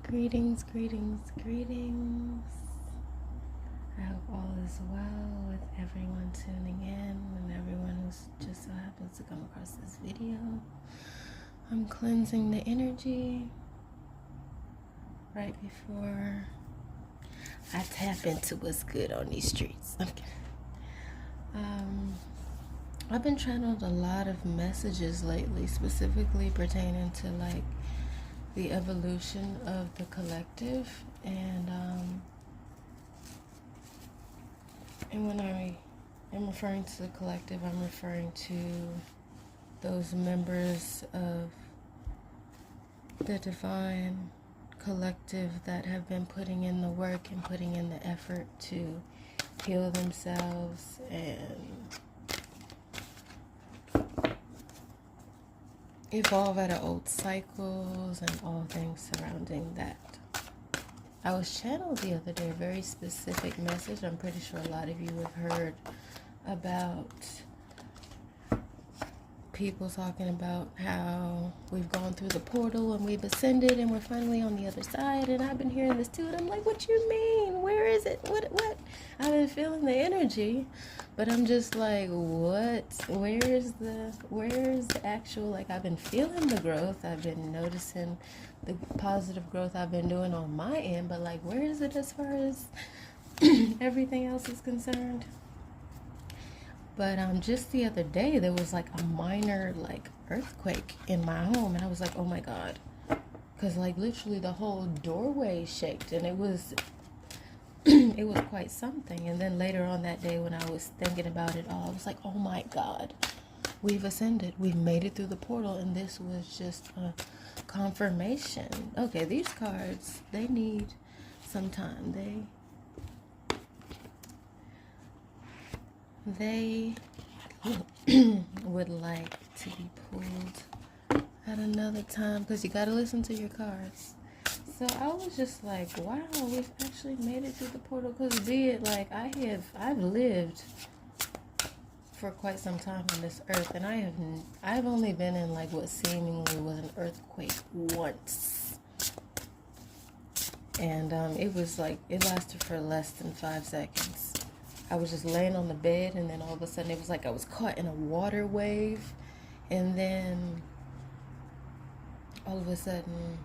Greetings, greetings, greetings. I hope all is well with everyone tuning in and everyone who's just so happens to come across this video. I'm cleansing the energy right before I tap into what's good on these streets. Okay. I've been channeled a lot of messages lately, specifically pertaining to like the evolution of the collective, and when I am referring to the collective, I'm referring to those members of the divine collective that have been putting in the work and putting in the effort to heal themselves and evolve out of old cycles and all things surrounding that. I was channeled the other day a very specific message. I'm pretty sure a lot of you have heard about people talking about how we've gone through the portal and we've ascended and we're finally on the other side. And I've been hearing this too, and I'm like, what you mean? Where is it? What? I've been feeling the energy, but I'm just like, what? Where's the actual, like, I've been feeling the growth. I've been noticing the positive growth I've been doing on my end, but like, where is it as far as everything else is concerned? But just the other day, there was like a minor like earthquake in my home, and I was like, oh my God. Because like literally the whole doorway shaked, and it was it was quite something. And then later on that day, when I was thinking about it all, I was like, oh my God, we've ascended. We've made it through the portal, and this was just a confirmation. Okay, these cards, they need some time. They would like to be pulled at another time, because you got to listen to your cards. So I was just like, wow, we've actually made it through the portal. Because be it like I've lived for quite some time on this earth, and I've only been in like what seemingly was an earthquake once, and it was like it lasted for less than 5 seconds. I was just laying on the bed, and then all of a sudden it was like I was caught in a water wave, and then all of a sudden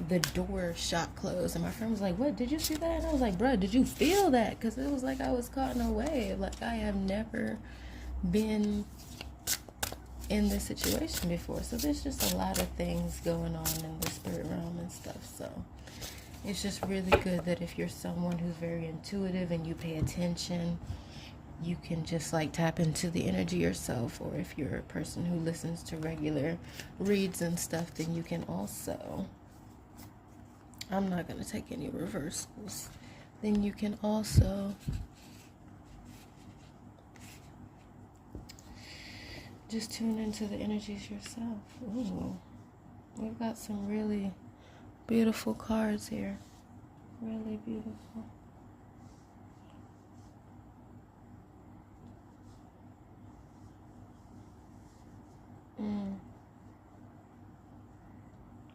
the door shot closed, and my friend was like, what, did you see that? And I was like, bro, did you feel that? Because it was like I was caught in a wave. Like, I have never been in this situation before. So there's just a lot of things going on in the spirit realm and stuff. So it's just really good that if you're someone who's very intuitive and you pay attention, you can just like tap into the energy yourself. Or if you're a person who listens to regular reads and stuff, then you can also, I'm not going to take any reversals, then you can also just tune into the energies yourself. Ooh, we've got some really beautiful cards here. Really beautiful.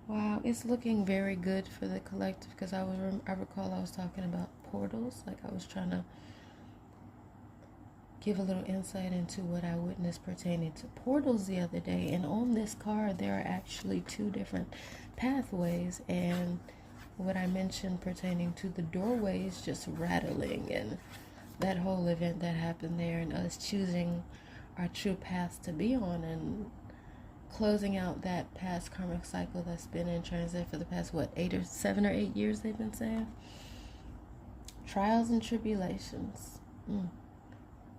Wow, it's looking very good for the collective, because I recall I was talking about portals. Like, I was trying to give a little insight into what I witnessed pertaining to portals the other day. And on this card, there are actually 2 different pathways. And what I mentioned pertaining to the doorways just rattling, and that whole event that happened there, and us choosing our true paths to be on, and closing out that past karmic cycle that's been in transit for the past, what, 7 or 8 years they've been saying? Trials and tribulations.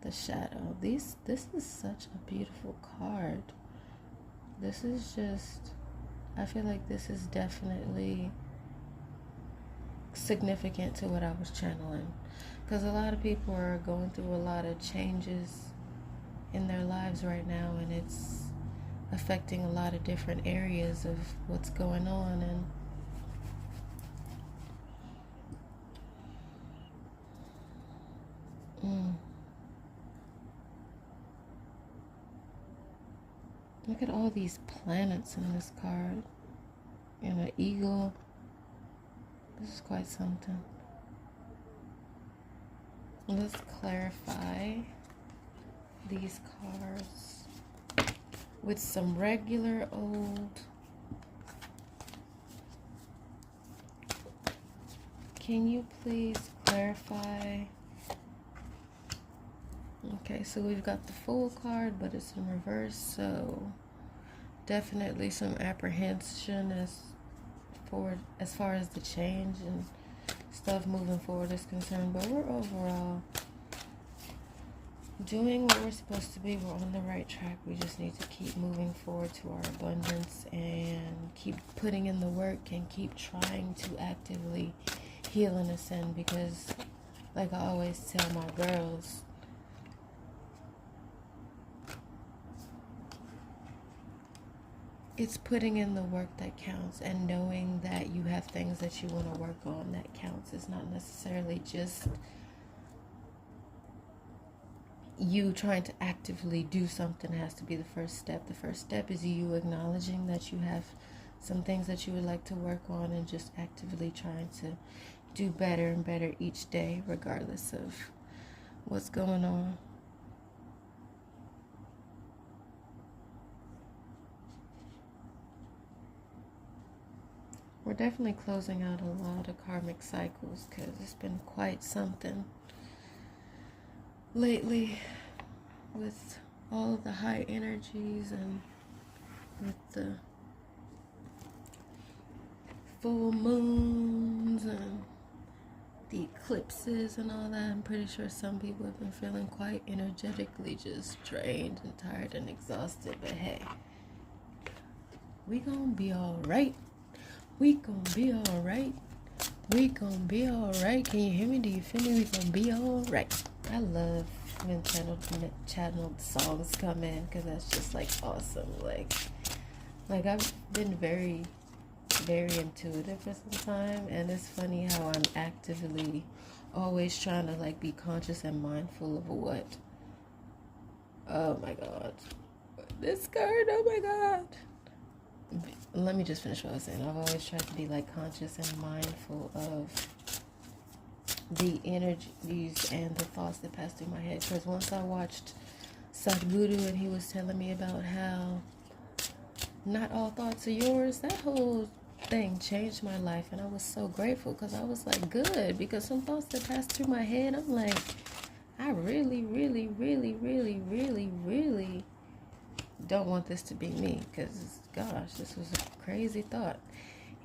The shadow. This is such a beautiful card. This is just, I feel like this is definitely significant to what I was channeling. Because a lot of people are going through a lot of changes in their lives right now, and it's affecting a lot of different areas of what's going on. And look at all these planets in this card. and an eagle. This is quite something. Let's clarify these cards with some regular old. Can you please clarify? Okay, so we've got the Fool card, but it's in reverse, so definitely some apprehension as far as the change and stuff moving forward is concerned, but we're overall doing what we're supposed to be. We're on the right track. We just need to keep moving forward to our abundance and keep putting in the work and keep trying to actively heal and ascend, because like I always tell my girls, it's putting in the work that counts, and knowing that you have things that you want to work on that counts. It's not necessarily just you trying to actively do something. Has to be the first step. The first step is you acknowledging that you have some things that you would like to work on, and just actively trying to do better and better each day, regardless of what's going on. We're definitely closing out a lot of karmic cycles, because it's been quite something lately with all of the high energies and with the full moons and the eclipses and all that. I'm pretty sure some people have been feeling quite energetically just drained and tired and exhausted, but hey, we gonna be all right. We gonna be alright. We gonna be alright. Can you hear me? Do you feel me? We gonna be alright. I love when channeled songs come in, because that's just like awesome. Like I've been very, very intuitive for some time, and it's funny how I'm actively always trying to like be conscious and mindful of what. Oh my God. This card, oh my God. Let me just finish what I was saying. I've always tried to be like conscious and mindful of the energies and the thoughts that pass through my head. Because once I watched Sadhguru and he was telling me about how not all thoughts are yours, that whole thing changed my life. And I was so grateful, because I was like, good, because some thoughts that passed through my head, I'm like, I really, really, really, really, really, really don't want this to be me, because gosh, this was a crazy thought.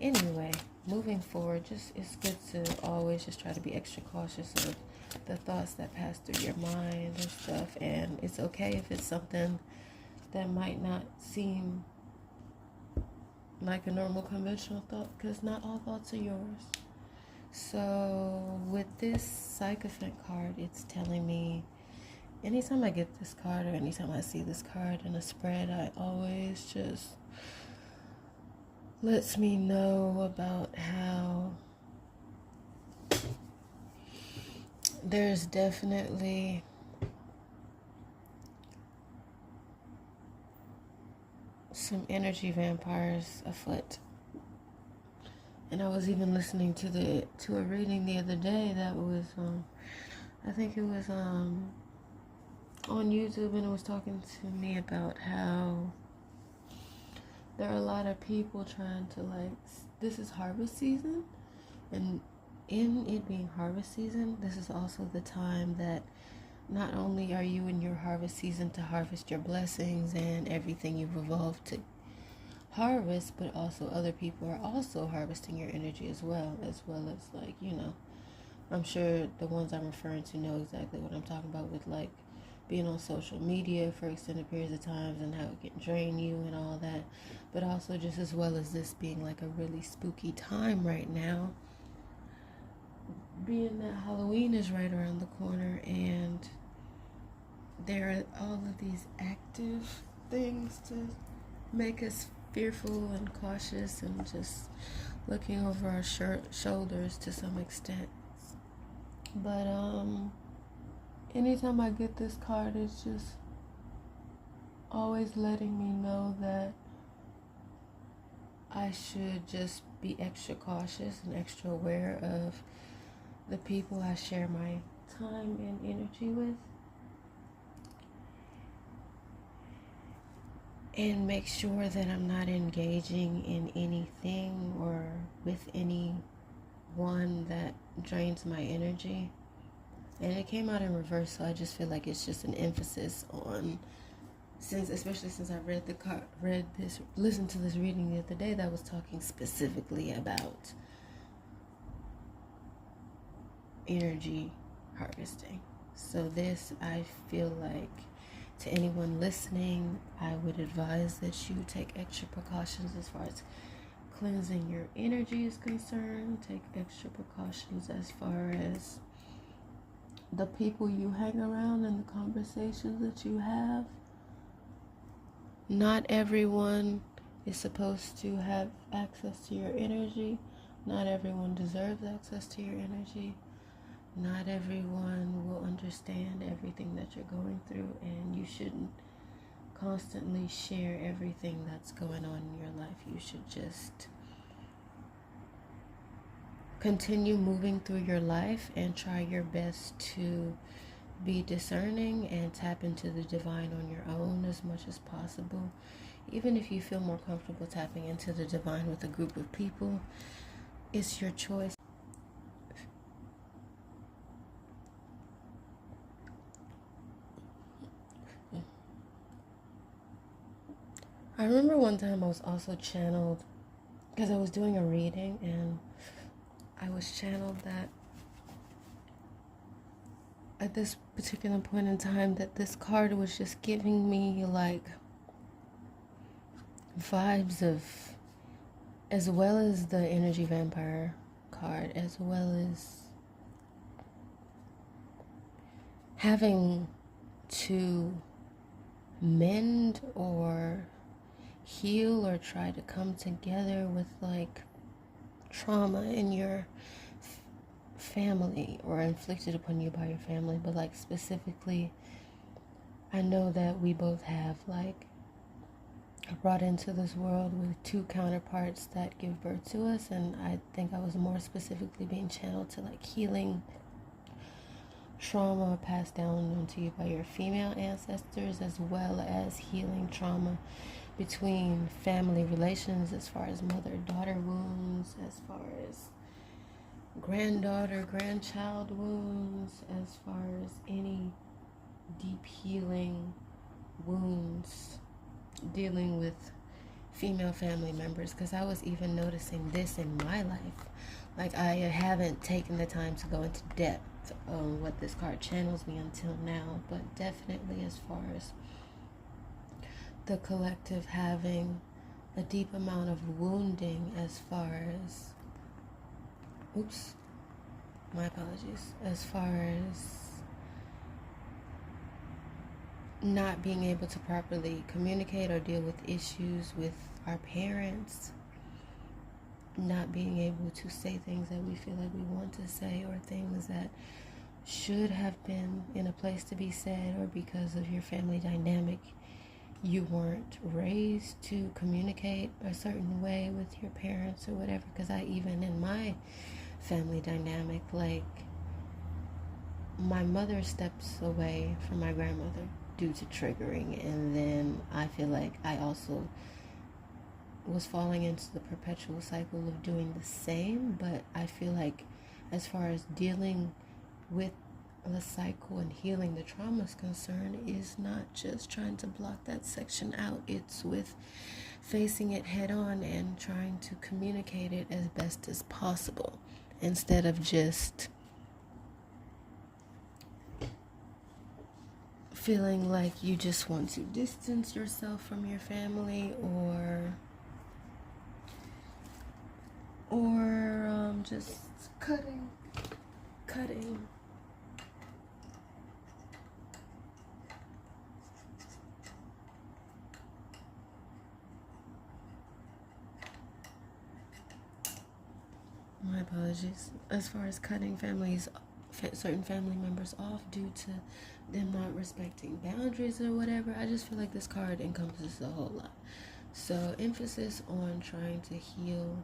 Anyway, moving forward, just it's good to always just try to be extra cautious of the thoughts that pass through your mind and stuff. And it's okay if it's something that might not seem like a normal conventional thought, because not all thoughts are yours. So with this Sycophant card, it's telling me, anytime I get this card or anytime I see this card in a spread, I always just lets me know about how there's definitely some energy vampires afoot. And I was even listening to a reading the other day that was I think it was on YouTube, and it was talking to me about how there are a lot of people trying to like, this is harvest season, and in it being harvest season, this is also the time that not only are you in your harvest season to harvest your blessings and everything you've evolved to harvest, but also other people are also harvesting your energy as well as like, you know, I'm sure the ones I'm referring to know exactly what I'm talking about, with like being on social media for extended periods of times and how it can drain you and all that. But also just as well as this being like a really spooky time right now, being that Halloween is right around the corner, and there are all of these active things to make us fearful and cautious and just looking over our shoulders to some extent. But anytime I get this card, it's just always letting me know that I should just be extra cautious and extra aware of the people I share my time and energy with, and make sure that I'm not engaging in anything or with anyone that drains my energy. And it came out in reverse, so I just feel like it's just an emphasis on, especially since I listened to this reading the other day that was talking specifically about energy harvesting. So this, I feel like, to anyone listening, I would advise that you take extra precautions as far as cleansing your energy is concerned. Take extra precautions as far as the people you hang around and the conversations that you have. Not everyone is supposed to have access to your energy. Not everyone deserves access to your energy. Not everyone will understand everything that you're going through, and you shouldn't constantly share everything that's going on in your life. You should just continue moving through your life and try your best to be discerning and tap into the divine on your own as much as possible. Even if you feel more comfortable tapping into the divine with a group of people, it's your choice. I remember one time I was also channeled, because I was doing a reading, and I was channeled that at this particular point in time that this card was just giving me like vibes of, as well as the energy vampire card, as well as having to mend or heal or try to come together with like trauma in your family or inflicted upon you by your family. But like specifically, I know that we both have like brought into this world with two counterparts that give birth to us, and I think I was more specifically being channeled to like healing trauma passed down onto you by your female ancestors, as well as healing trauma between family relations, as far as mother-daughter wounds, as far as granddaughter-grandchild wounds, as far as any deep healing wounds dealing with female family members. Because I was even noticing this in my life. Like, I haven't taken the time to go into depth on what this card channels me until now, but definitely as far as the collective having a deep amount of wounding, as far as, my apologies, as far as not being able to properly communicate or deal with issues with our parents, not being able to say things that we feel like we want to say, or things that should have been in a place to be said, or because of your family dynamic, you weren't raised to communicate a certain way with your parents or whatever. Because I, even in my family dynamic, like, my mother steps away from my grandmother due to triggering, and then I feel like I also was falling into the perpetual cycle of doing the same. But I feel like as far as dealing with the cycle and healing the trauma is concerned, is not just trying to block that section out. It's with facing it head on and trying to communicate it as best as possible, instead of just feeling like you just want to distance yourself from your family, or just cutting. My apologies. As far as cutting certain family members off due to them not respecting boundaries or whatever, I just feel like this card encompasses a whole lot. So emphasis on trying to heal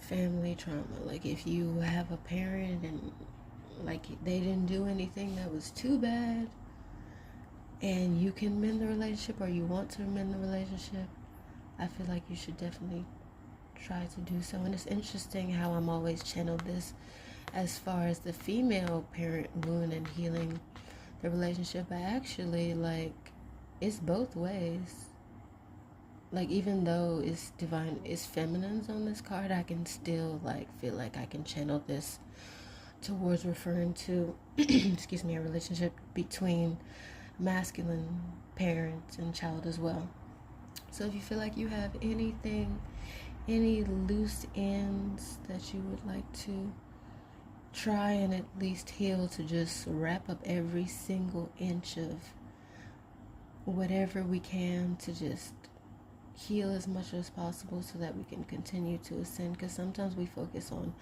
family trauma. Like if you have a parent and like they didn't do anything that was too bad and you can mend the relationship or you want to mend the relationship, I feel like you should definitely try to do so. And it's interesting how I'm always channeled this as far as the female parent wound and healing the relationship, but actually like it's both ways. Like even though it's divine, it's feminines on this card, I can still like feel like I can channel this towards referring to excuse me, a relationship between masculine parent and child as well. So if you feel like you have anything, any loose ends that you would like to try and at least heal, to just wrap up every single inch of whatever we can to just heal as much as possible so that we can continue to ascend, because sometimes we focus on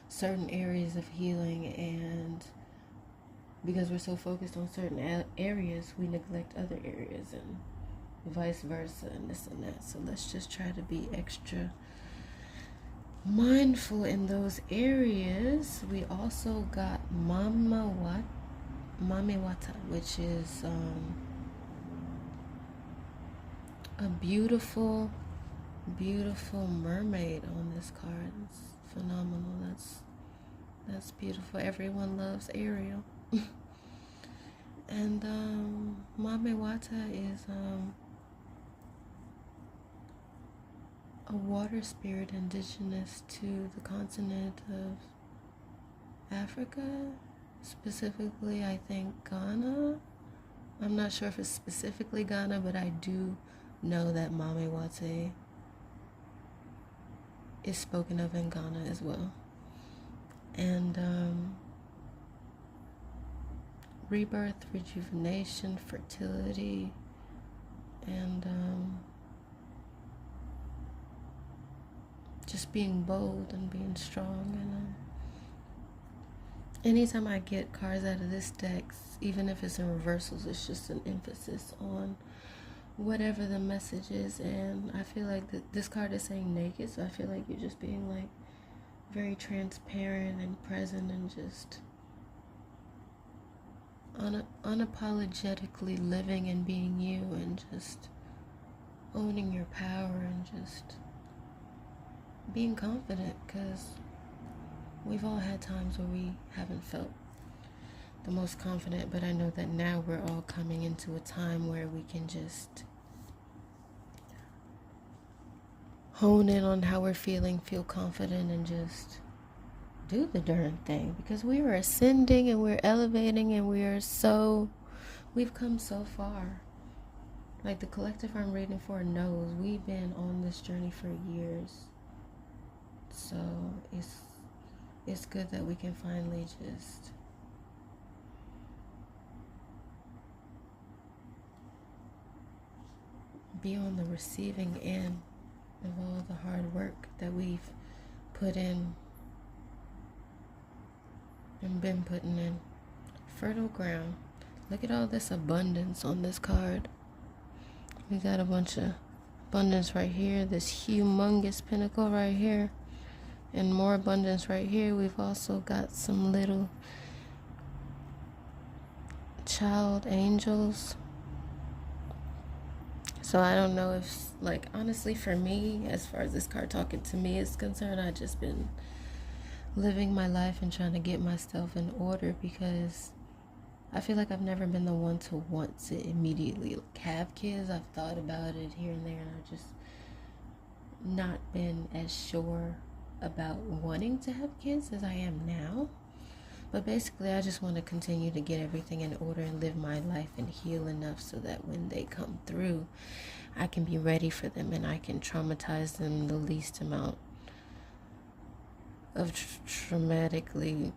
certain areas of healing, and because we're so focused on certain areas we neglect other areas, and vice versa, and this and that. So let's just try to be extra mindful in those areas. We also got Mamewata, which is a beautiful mermaid on this card. It's phenomenal. That's beautiful. Everyone loves Ariel. And Mamewata is a water spirit indigenous to the continent of Africa, specifically I think Ghana. I'm not sure if it's specifically Ghana, but I do know that Mamewata is spoken of in Ghana as well. And rebirth, rejuvenation, fertility, and just being bold and being strong. And anytime I get cards out of this deck, even if it's in reversals, it's just an emphasis on whatever the message is. And I feel like this card is saying naked, so I feel like you're just being like very transparent and present and just unapologetically living and being you, and just owning your power and just being confident, because we've all had times where we haven't felt the most confident, but I know that now we're all coming into a time where we can just hone in on how we're feeling, feel confident, and just do the darn thing, because we are ascending and we're elevating and we've come so far. Like the collective I'm reading for knows we've been on this journey for years. So it's good that we can finally just be on the receiving end of all the hard work that we've put in and been putting in. Fertile ground. Look at all this abundance on this card. We got a bunch of abundance right here, this humongous pinnacle right here, and more abundance right here. We've also got some little child angels. So I don't know if, like, honestly for me, as far as this card talking to me is concerned, I've just been living my life and trying to get myself in order, because I feel like I've never been the one to want to immediately have kids. I've thought about it here and there, and I've just not been as sure about wanting to have kids as I am now. But basically, I just want to continue to get everything in order and live my life and heal enough so that when they come through, I can be ready for them and I can traumatize them the least amount of traumatizingly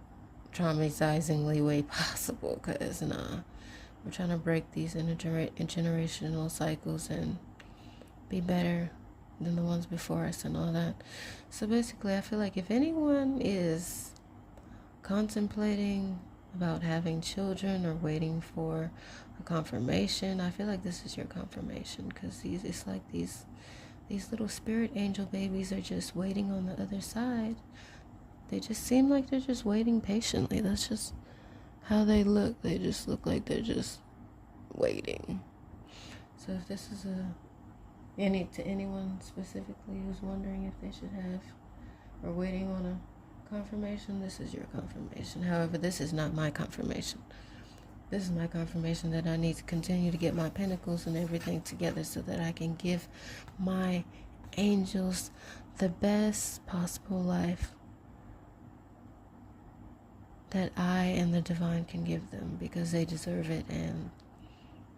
way possible. Because we're trying to break these intergenerational cycles and be better than the ones before us and all that. So basically, I feel like if anyone is contemplating about having children or waiting for a confirmation. I feel like this is your confirmation, because it's like these little spirit angel babies are just waiting on the other side. They just seem like they're just waiting patiently. That's just how they look. They just look like they're just waiting. So if this is to anyone specifically who's wondering if they should have or waiting on a confirmation, this is your confirmation. However, this is not my confirmation. This is my confirmation that I need to continue to get my pentacles and everything together so that I can give my angels the best possible life that I and the divine can give them, because they deserve it, and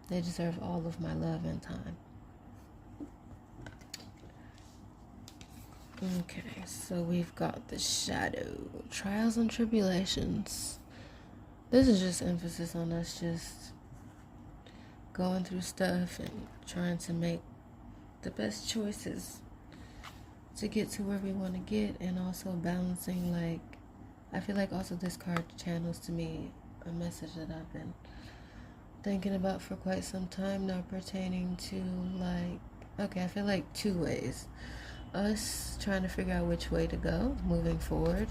they deserve all of my love and time. Okay, so we've got the shadow, trials and tribulations. This is just emphasis on us just going through stuff and trying to make the best choices to get to where we want to get, and also balancing, like, I feel like also this card channels to me a message that I've been thinking about for quite some time now, pertaining to, like, okay, I feel like two ways. Us trying to figure out which way to go moving forward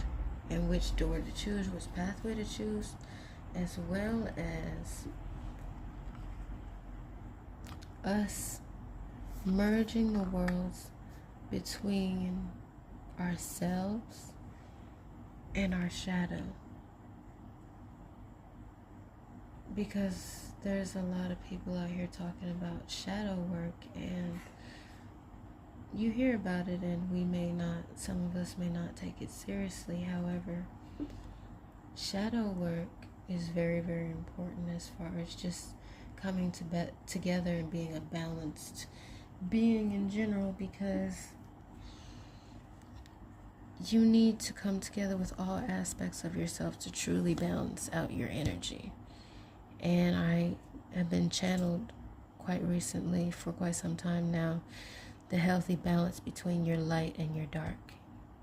and which door to choose, which pathway to choose, as well as us merging the worlds between ourselves and our shadow. Because there's a lot of people out here talking about shadow work, and you hear about it, and some of us may not take it seriously. However, shadow work is very, very important as far as just coming together and being a balanced being in general, because you need to come together with all aspects of yourself to truly balance out your energy. And I have been channeled quite recently, for quite some time now, the healthy balance between your light and your dark,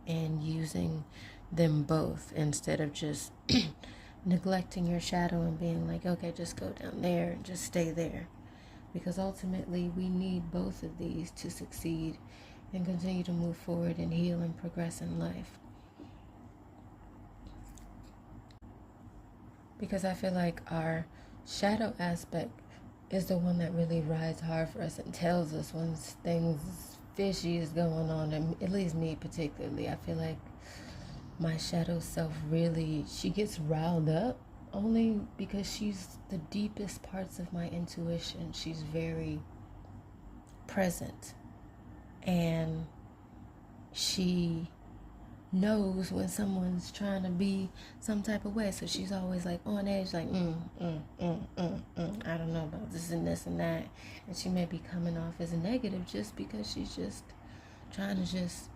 and using them both instead of just neglecting your shadow and being like, okay, just go down there and just stay there. Because ultimately we need both of these to succeed and continue to move forward and heal and progress in life. Because I feel like our shadow aspect is the one that really rides hard for us and tells us when things fishy is going on. And at least me particularly, I feel like my shadow self really, she gets riled up only because she's the deepest parts of my intuition. She's very present, and she knows when someone's trying to be some type of way. So she's always like on edge, like I don't know about this and this and that. And she may be coming off as a negative just because she's just trying to just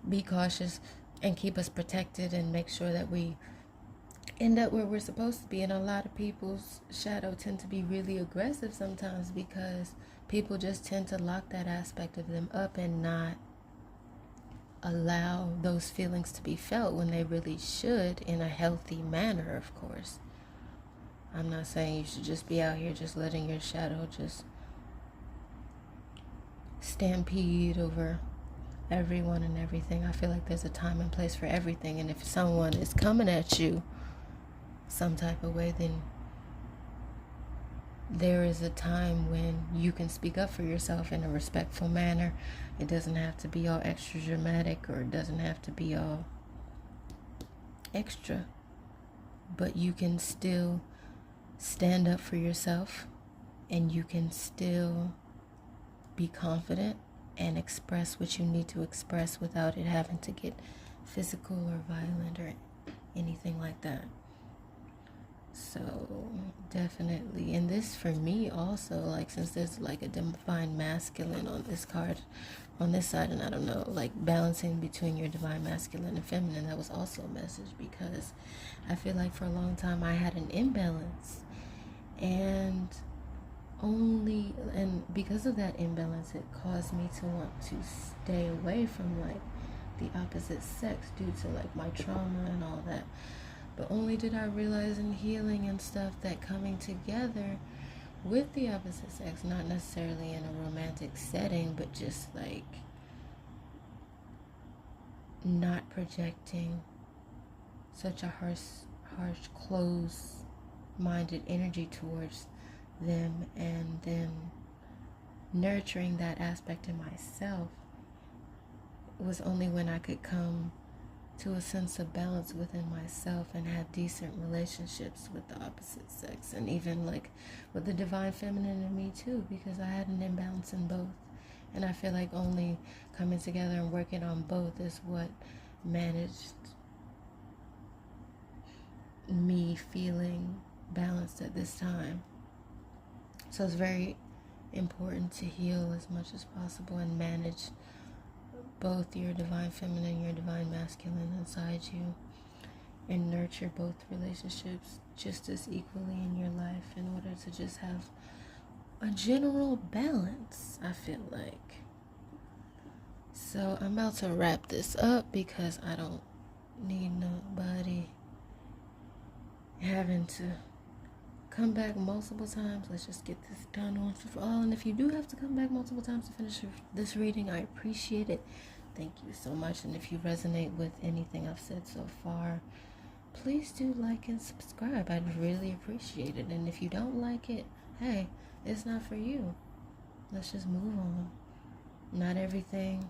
be cautious and keep us protected and make sure that we end up where we're supposed to be. And a lot of people's shadow tend to be really aggressive sometimes, because people just tend to lock that aspect of them up and not allow those feelings to be felt when they really should, in a healthy manner, of course. I'm not saying you should just be out here just letting your shadow just stampede over everyone and everything. I feel like there's a time and place for everything, and if someone is coming at you some type of way, then there is a time when you can speak up for yourself in a respectful manner. It doesn't have to be all extra dramatic, or it doesn't have to be all extra, but you can still stand up for yourself, and you can still be confident and express what you need to express without it having to get physical or violent or anything like that. So definitely, and this for me also, like, since there's like a divine masculine on this card, on this side, and I don't know, like balancing between your divine masculine and feminine, that was also a message, because I feel like for a long time I had an imbalance, and because of that imbalance, it caused me to want to stay away from like the opposite sex due to like my trauma and all that. But only did I realize in healing and stuff that coming together with the opposite sex, not necessarily in a romantic setting, but just like not projecting such a harsh, closed-minded energy towards them, and then nurturing that aspect in myself was only when I could come to a sense of balance within myself and have decent relationships with the opposite sex, and even like with the divine feminine in me too, because I had an imbalance in both. And I feel like only coming together and working on both is what managed me feeling balanced at this time. So it's very important to heal as much as possible and manage both your divine feminine and your divine masculine inside you, and nurture both relationships just as equally in your life in order to just have a general balance, I feel like. So I'm about to wrap this up because I don't need nobody having to come back multiple times. Let's just get this done once and for all. And if you do have to come back multiple times to finish this reading, I appreciate it. Thank you so much. And if you resonate with anything I've said so far, please do like and subscribe. I'd really appreciate it. And if you don't like it, hey, it's not for you. Let's just move on. Not everything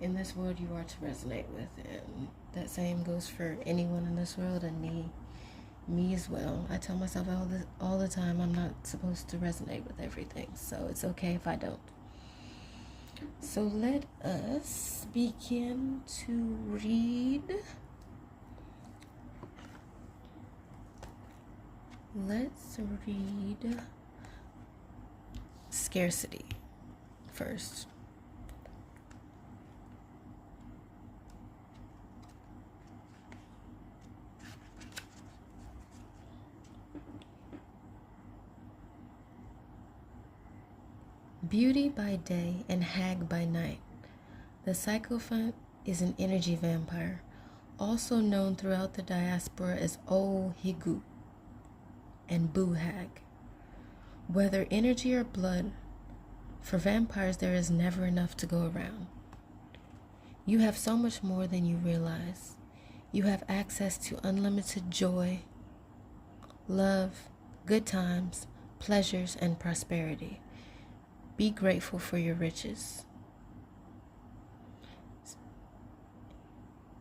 in this world you are to resonate with, and that same goes for anyone in this world, and me as well. I tell myself all the time I'm not supposed to resonate with everything, so it's okay if I don't. So let us begin to read. Let's read scarcity first. Beauty by day and hag by night. The sycophant is an energy vampire, also known throughout the diaspora as Ohigu and Boo Hag. Whether energy or blood, for vampires there is never enough to go around. You have so much more than you realize. You have access to unlimited joy, love, good times, pleasures, and prosperity. Be grateful for your riches.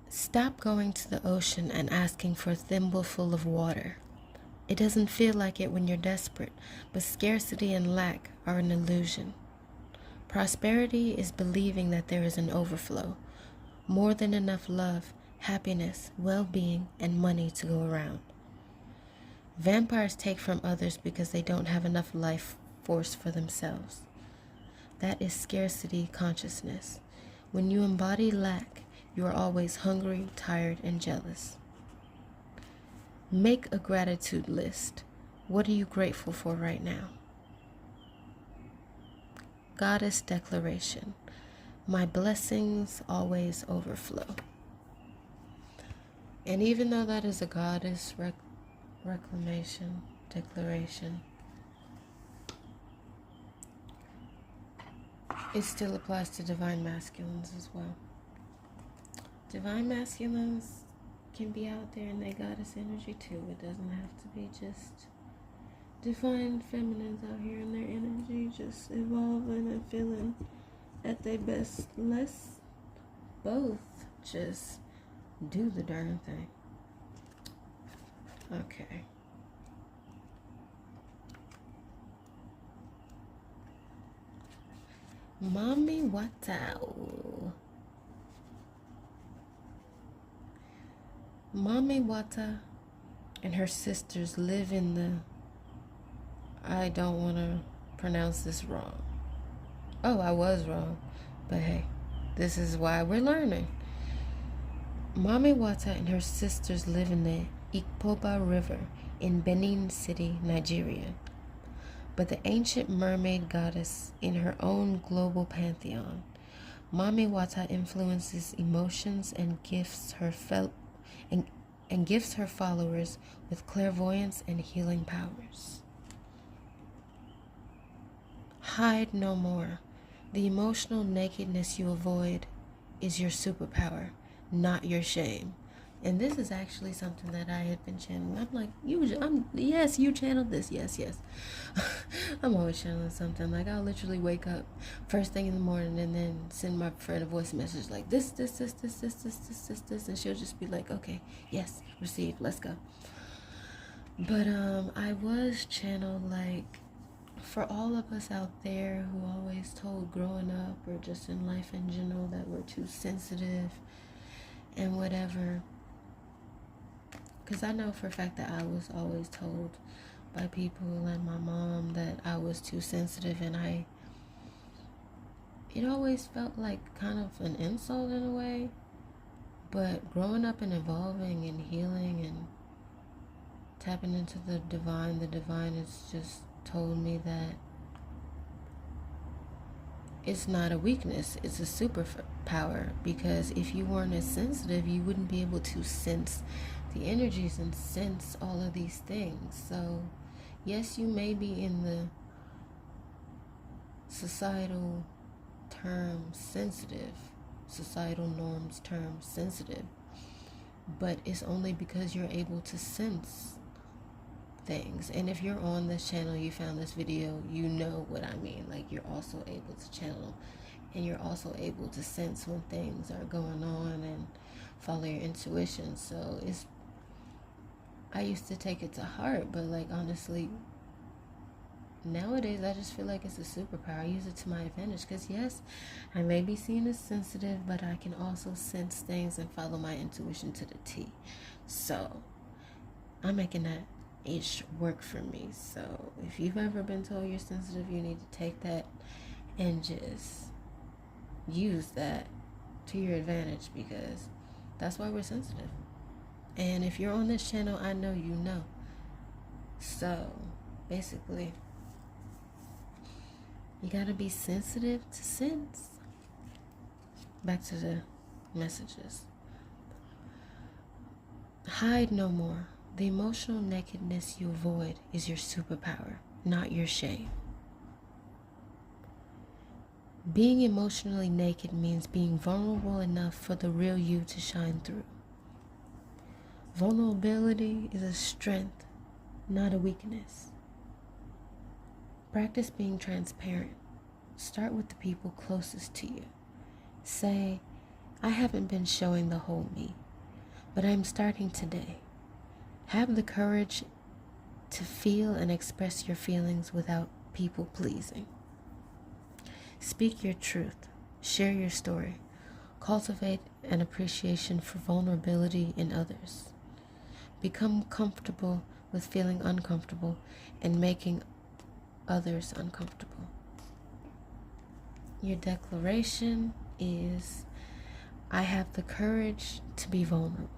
Stop going to the ocean and asking for a thimbleful of water. It doesn't feel like it when you're desperate, but scarcity and lack are an illusion. Prosperity is believing that there is an overflow, more than enough love, happiness, well-being, and money to go around. Vampires take from others because they don't have enough life force for themselves. That is scarcity consciousness. When you embody lack, you are always hungry, tired, and jealous. Make a gratitude list. What are you grateful for right now? Goddess declaration. My blessings always overflow. And even though that is a goddess reclamation, declaration, it still applies to divine masculines as well. Divine masculines can be out there in their goddess energy too. It doesn't have to be just divine feminines out here in their energy, just evolving and feeling at their best. Let's both just do the darn thing. Okay. Mami Watao. Mami Wata and her sisters live in the... I don't want to pronounce this wrong. Oh, I was wrong. But hey, this is why we're learning. Mami Wata and her sisters live in the Ikpoba River in Benin City, Nigeria. But the ancient mermaid goddess in her own global pantheon, Mami Wata influences emotions and gifts her and gifts her followers with clairvoyance and healing powers. Hide no more. The emotional nakedness you avoid is your superpower, not your shame. And this is actually something that I had been channeling. I'm like, yes, you channeled this. Yes. I'm always channeling something. Like, I'll literally wake up first thing in the morning and then send my friend a voice message like this. And she'll just be like, okay, yes, received, let's go. But I was channeled, like, for all of us out there who always told growing up or just in life in general that we're too sensitive and whatever. Because I know for a fact that I was always told by people and my mom that I was too sensitive, and it always felt like kind of an insult in a way. But growing up and evolving and healing and tapping into the divine has just told me that it's not a weakness, it's a superpower. Because if you weren't as sensitive, you wouldn't be able to sense the energies and sense all of these things. So yes, you may be in the societal term sensitive, societal norms term sensitive, but it's only because you're able to sense things. And if you're on this channel, you found this video, you know what I mean. Like, you're also able to channel, and you're also able to sense when things are going on and follow your intuition. So I used to take it to heart, but like, honestly, nowadays I just feel like it's a superpower. I use it to my advantage, because yes, I may be seen as sensitive, but I can also sense things and follow my intuition to the T. So I'm making that ish work for me. So if you've ever been told you're sensitive, you need to take that and just use that to your advantage, because that's why we're sensitive. And if you're on this channel, I know you know. So basically, you gotta be sensitive to sense. Back to the messages. Hide no more. The emotional nakedness you avoid is your superpower, not your shame. Being emotionally naked means being vulnerable enough for the real you to shine through. Vulnerability is a strength, not a weakness. Practice being transparent. Start with the people closest to you. Say, I haven't been showing the whole me, but I'm starting today. Have the courage to feel and express your feelings without people pleasing. Speak your truth. Share your story. Cultivate an appreciation for vulnerability in others. Become comfortable with feeling uncomfortable and making others uncomfortable. Your declaration is, I have the courage to be vulnerable.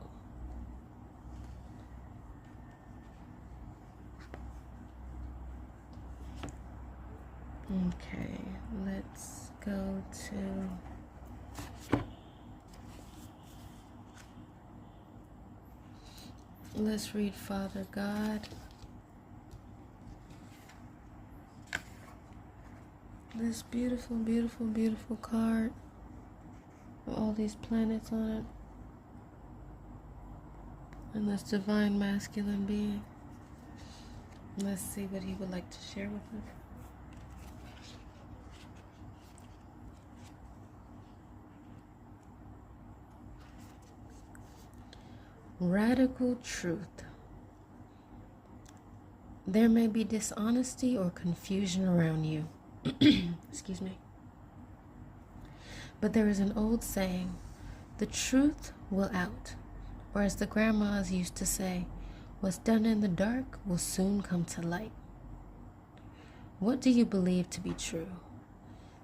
Okay, let's go to, let's read Father God. This beautiful, beautiful, beautiful card with all these planets on it. And this divine masculine being. Let's see what he would like to share with us. Radical truth. There may be dishonesty or confusion around you. Excuse me. But there is an old saying, the truth will out. Or as the grandmas used to say, what's done in the dark will soon come to light. What do you believe to be true?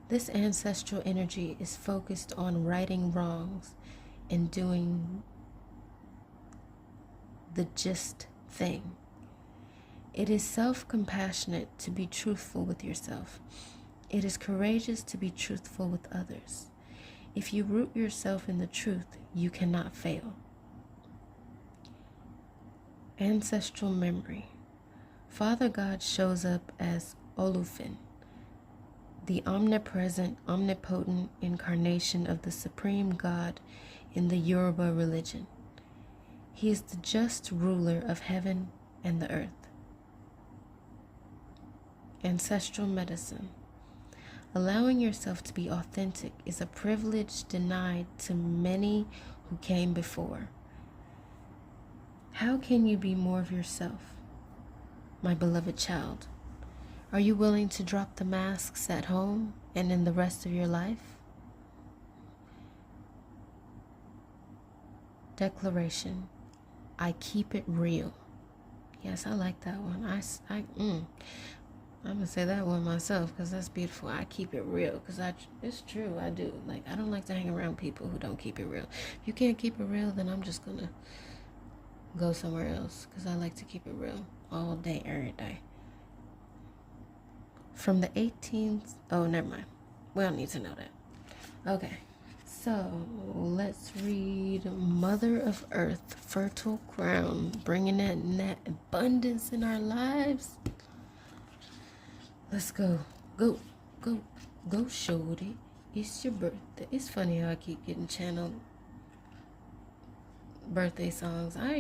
This ancestral energy is focused on righting wrongs and doing the just thing. It is self-compassionate to be truthful with yourself. It is courageous to be truthful with others. If you root yourself in the truth, you cannot fail. Ancestral memory. Father God shows up as Olufin, the omnipresent, omnipotent incarnation of the supreme God in the Yoruba religion. He is the just ruler of heaven and the earth. Ancestral medicine. Allowing yourself to be authentic is a privilege denied to many who came before. How can you be more of yourself, my beloved child? Are you willing to drop the masks at home and in the rest of your life? Declaration. I keep it real. Yes, I like that one. I'm gonna say that one myself because that's beautiful. I keep it real because it's true. I do. Like, I don't like to hang around people who don't keep it real. If you can't keep it real, then I'm just gonna go somewhere else because I like to keep it real all day, every day. From the 18th, oh, never mind. We don't need to know that. Okay, so let's read Mother of Earth, Fertile Ground, bringing that abundance in our lives. Let's go. Go, go, go, shorty. It's your birthday. It's funny how I keep getting channeled birthday songs. I